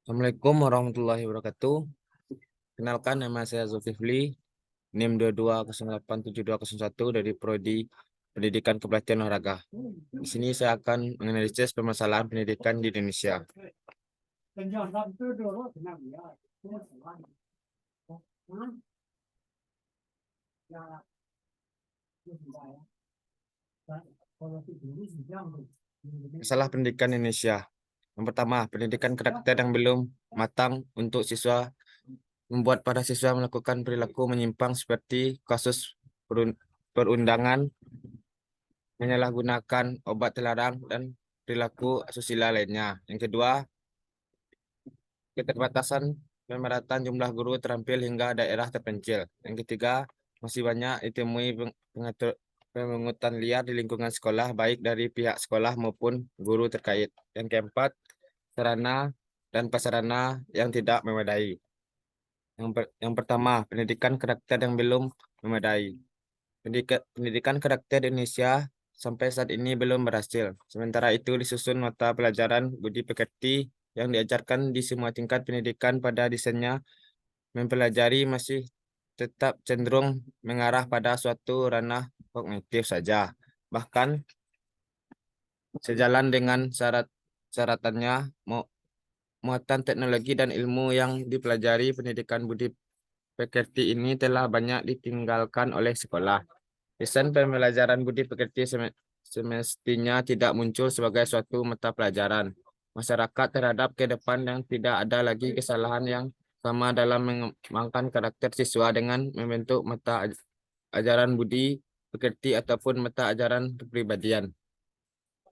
Assalamualaikum warahmatullahi wabarakatuh. Kenalkan, nama saya Zulkifli, NIM 22087201 dari Prodi Pendidikan Kepelatihan Olahraga. Di sini saya akan menganalisis permasalahan pendidikan di Indonesia. Masalah pendidikan Indonesia. Yang pertama, pendidikan karakter yang belum matang untuk siswa membuat para siswa melakukan perilaku menyimpang seperti kasus perundangan, menyalahgunakan obat terlarang, dan perilaku asusila lainnya. Yang kedua, keterbatasan pemerataan jumlah guru terampil hingga daerah terpencil. Yang ketiga, masih banyak ditemui pemungutan liar di lingkungan sekolah, baik dari pihak sekolah maupun guru terkait. Yang keempat, sarana dan prasarana yang tidak memadai. Yang pertama, pendidikan karakter yang belum memadai. Pendidikan karakter di Indonesia sampai saat ini belum berhasil. Sementara itu disusun mata pelajaran budi pekerti yang diajarkan di semua tingkat pendidikan pada desainnya mempelajari masih tetap cenderung mengarah pada suatu ranah kognitif saja. Bahkan sejalan dengan syaratannya muatan teknologi dan ilmu yang dipelajari pendidikan budi pekerti ini telah banyak ditinggalkan oleh sekolah. Desain pembelajaran budi pekerti semestinya tidak muncul sebagai suatu mata pelajaran masyarakat terhadap ke depan yang tidak ada lagi kesalahan yang sama dalam mengembangkan karakter siswa dengan membentuk mata ajaran budi pekerti ataupun mata ajaran kepribadian.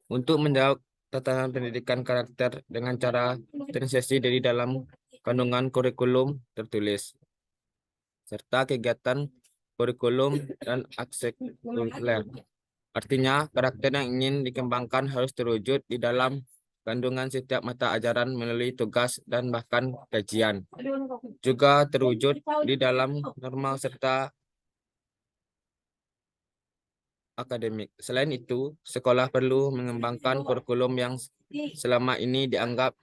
Untuk menjawab tatanan pendidikan karakter dengan cara transisi dari dalam kandungan kurikulum tertulis serta kegiatan kurikulum dan eksekuler. Artinya, karakter yang ingin dikembangkan harus terwujud di dalam kandungan setiap mata ajaran melalui tugas dan bahkan kajian. Juga terwujud di dalam normal serta akademik. Selain itu, sekolah perlu mengembangkan kurikulum yang selama ini dianggap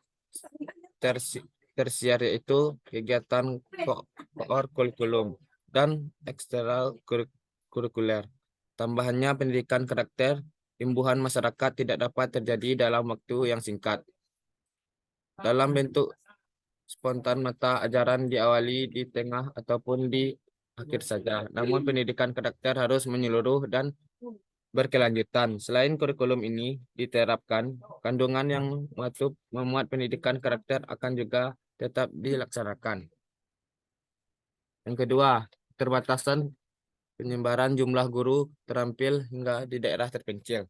tersier, yaitu kegiatan core kurikulum dan eksternal kurikuler. Tambahannya, pendidikan karakter imbuhan masyarakat tidak dapat terjadi dalam waktu yang singkat. Dalam bentuk spontan mata ajaran diawali di tengah ataupun di akhir saja. Namun pendidikan karakter harus menyeluruh dan berkelanjutan. Selain kurikulum ini diterapkan, kandungan yang memuat pendidikan karakter akan juga tetap dilaksanakan. Yang kedua, keterbatasan penyebaran jumlah guru terampil hingga di daerah terpencil.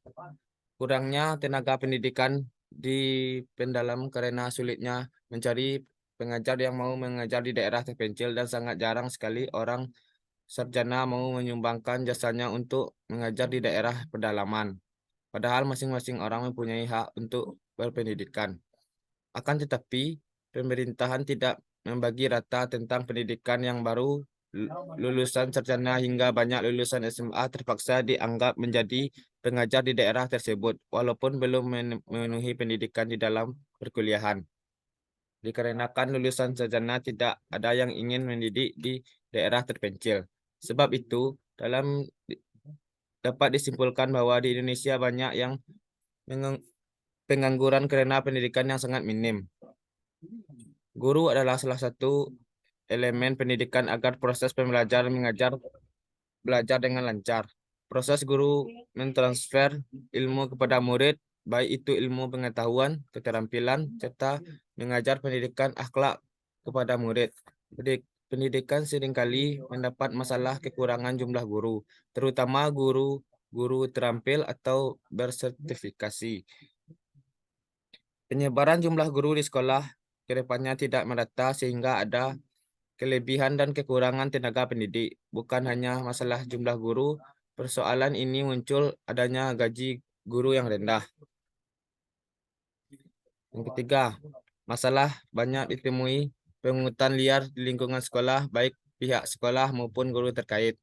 Kurangnya tenaga pendidikan di pendalam karena sulitnya mencari pengajar yang mau mengajar di daerah terpencil dan sangat jarang sekali orang sarjana mau menyumbangkan jasanya untuk mengajar di daerah pedalaman. Padahal masing-masing orang mempunyai hak untuk berpendidikan. Akan tetapi, pemerintahan tidak membagi rata tentang pendidikan yang baru lulusan sarjana hingga banyak lulusan SMA terpaksa dianggap menjadi pengajar di daerah tersebut, walaupun belum memenuhi pendidikan di dalam perkuliahan. Dikarenakan lulusan sarjana tidak ada yang ingin mendidik di daerah terpencil. Sebab itu, dapat disimpulkan bahwa di Indonesia banyak yang pengangguran karena pendidikan yang sangat minim. Guru adalah salah satu elemen pendidikan agar proses pembelajaran mengajar belajar dengan lancar. Proses guru mentransfer ilmu kepada murid, baik itu ilmu pengetahuan, keterampilan, serta mengajar pendidikan akhlak kepada murid. Pendidikan seringkali mendapat masalah kekurangan jumlah guru, terutama guru terampil atau bersertifikasi. Penyebaran jumlah guru di sekolah kedepannya tidak merata sehingga ada kelebihan dan kekurangan tenaga pendidik. Bukan hanya masalah jumlah guru, persoalan ini muncul adanya gaji guru yang rendah. Yang ketiga, masalah banyak ditemui pungutan liar di lingkungan sekolah, baik pihak sekolah maupun guru terkait.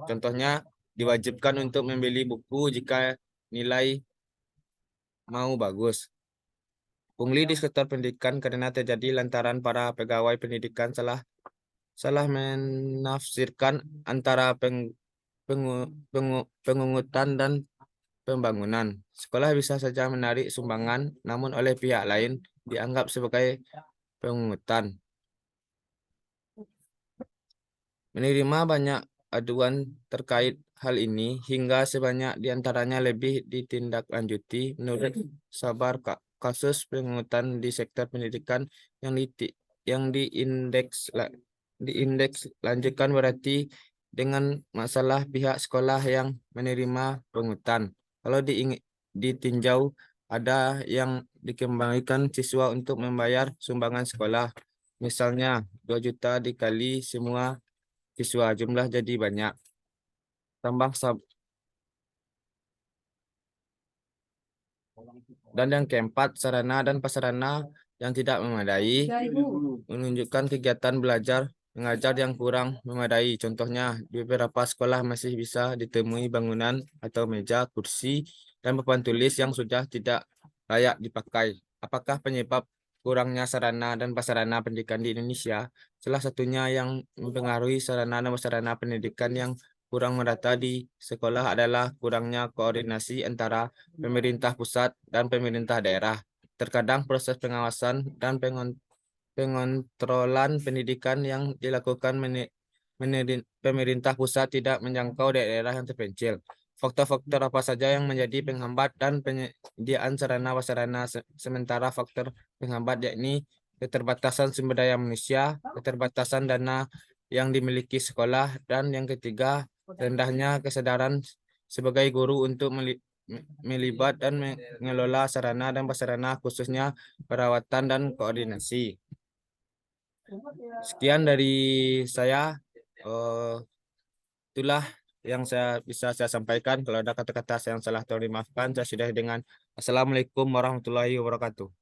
Contohnya, diwajibkan untuk membeli buku jika nilai mau bagus. pungli di sektor pendidikan karena terjadi lantaran para pegawai pendidikan salah menafsirkan antara pengungutan dan pembangunan. Sekolah bisa saja menarik sumbangan, namun oleh pihak lain dianggap sebagai pengungutan. Menerima banyak aduan terkait hal ini hingga sebanyak diantaranya lebih ditindaklanjuti. Menurut Sabar, kasus pengungutan di sektor pendidikan yang diindeks lanjutkan berarti dengan masalah pihak sekolah yang menerima pungutan. Kalau ditinjau ada yang dikembalikan siswa untuk membayar sumbangan sekolah. Misalnya 2 juta dikali semua siswa, jumlah jadi banyak. Tambah dan yang keempat, sarana dan prasarana yang tidak memadai menunjukkan kegiatan belajar mengajar yang kurang memadai. Contohnya, di beberapa sekolah masih bisa ditemui bangunan atau meja, kursi, dan papan tulis yang sudah tidak layak dipakai. Apakah penyebab kurangnya sarana dan prasarana pendidikan di Indonesia? Salah satunya yang mempengaruhi sarana dan prasarana pendidikan yang kurang merata di sekolah adalah kurangnya koordinasi antara pemerintah pusat dan pemerintah daerah. Terkadang proses pengawasan dan pengontrolan pendidikan yang dilakukan pemerintah pusat tidak menjangkau daerah yang terpencil. Faktor-faktor apa saja yang menjadi penghambat dan penyediaan sarana prasarana sementara faktor penghambat yakni keterbatasan sumber daya manusia, keterbatasan dana yang dimiliki sekolah, dan yang ketiga, rendahnya kesadaran sebagai guru untuk melibat dan mengelola sarana dan prasarana khususnya perawatan dan koordinasi. Sekian dari saya. Eh, itulah yang bisa saya sampaikan. Kalau ada kata-kata yang salah tolong dimaafkan. Saya sudah dengan Assalamualaikum warahmatullahi wabarakatuh.